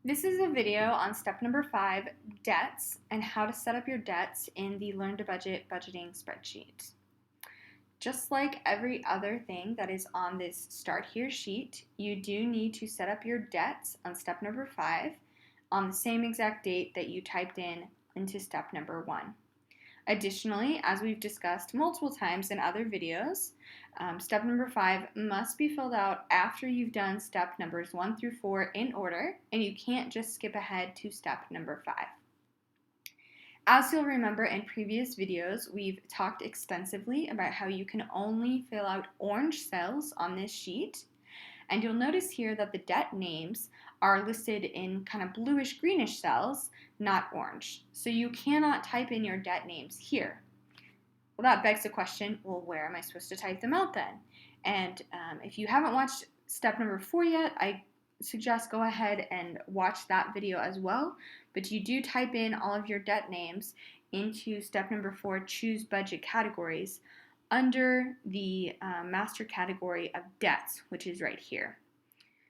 This is a video on step number 5, debts, and how to set up your debts in the Learn to Budget budgeting spreadsheet. Just like every other thing that is on this Start Here sheet, you do need to set up your debts on step number 5 on the same exact date that you typed in into step number 1. Additionally, as we've discussed multiple times in other videos, step number 5 must be filled out after you've done step numbers 1 through 4 in order, and you can't just skip ahead to step number 5. As you'll remember in previous videos, we've talked extensively about how you can only fill out orange cells on this sheet. And you'll notice here that the debt names are listed in kind of bluish greenish cells, not orange. So you cannot type in your debt names here. Well, that begs the question, well, where am I supposed to type them out then? And if you haven't watched step number 4 yet, I suggest go ahead and watch that video as well. But you do type in all of your debt names into step number 4, choose budget categories, under the master category of debts, which is right here.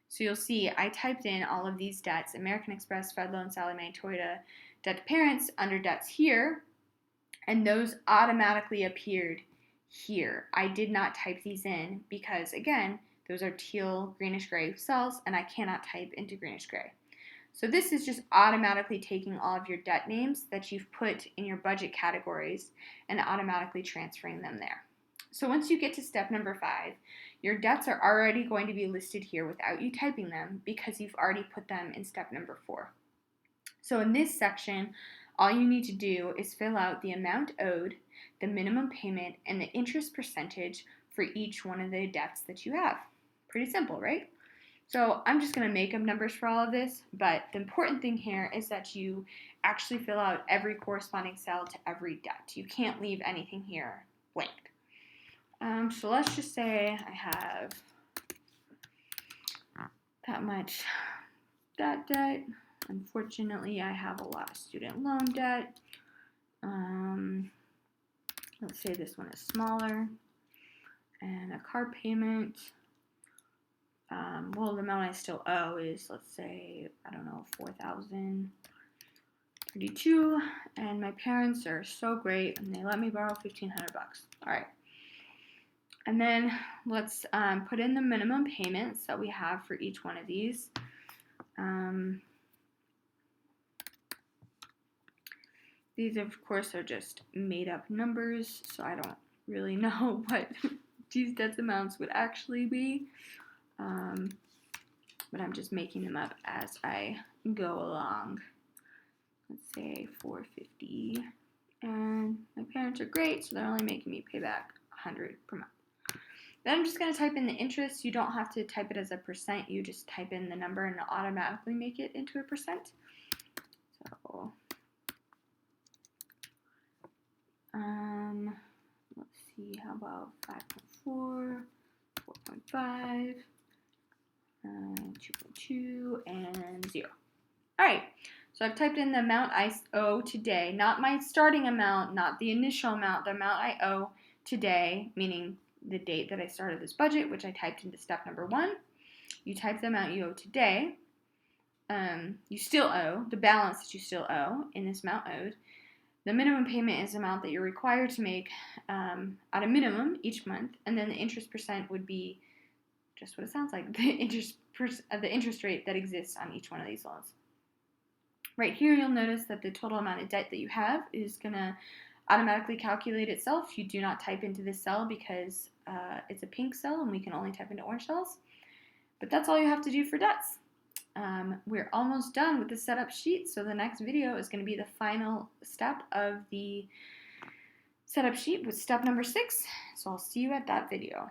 So you'll see I typed in all of these debts, American Express, Fed Loan, Sallie Mae, Toyota, debt to parents, under debts here, and those automatically appeared here. I did not type these in because, again, those are teal, greenish gray cells, and I cannot type into greenish gray. So this is just automatically taking all of your debt names that you've put in your budget categories and automatically transferring them there. So once you get to step number 5, your debts are already going to be listed here without you typing them because you've already put them in step number 4. So in this section, all you need to do is fill out the amount owed, the minimum payment, and the interest percentage for each one of the debts that you have. Pretty simple, right? So I'm just going to make up numbers for all of this, but the important thing here is that you actually fill out every corresponding cell to every debt. You can't leave anything here blank. So let's just say I have that much that debt. Unfortunately, I have a lot of student loan debt. Let's say this one is smaller. And a car payment. Well, the amount I still owe is, let's say, I don't know, $4,032. And my parents are so great, and they let me borrow $1,500. All right. And then let's put in the minimum payments that we have for each one of these. These, of course, are just made up numbers, so I don't really know what these debts amounts would actually be. But I'm just making them up as I go along. Let's say $450. And my parents are great, so they're only making me pay back $100 per month. Then I'm just going to type in the interest. You don't have to type it as a percent. You just type in the number and it'll automatically make it into a percent. So, let's see, how about 5.4, 4.5, 2.2, and 0. All right, so I've typed in the amount I owe today, not my starting amount, not the initial amount, the amount I owe today, meaning the date that I started this budget, which I typed into step number 1. You type the amount you owe today. You still owe, the balance that you still owe in this amount owed. The minimum payment is the amount that you're required to make at a minimum each month, and then the interest percent would be just what it sounds like, the interest rate that exists on each one of these loans. Right here, you'll notice that the total amount of debt that you have is going to automatically calculate itself. You do not type into this cell because it's a pink cell and we can only type into orange cells. But that's all you have to do for debts. We're almost done with the setup sheet, so the next video is going to be the final step of the setup sheet with step number 6. So I'll see you at that video.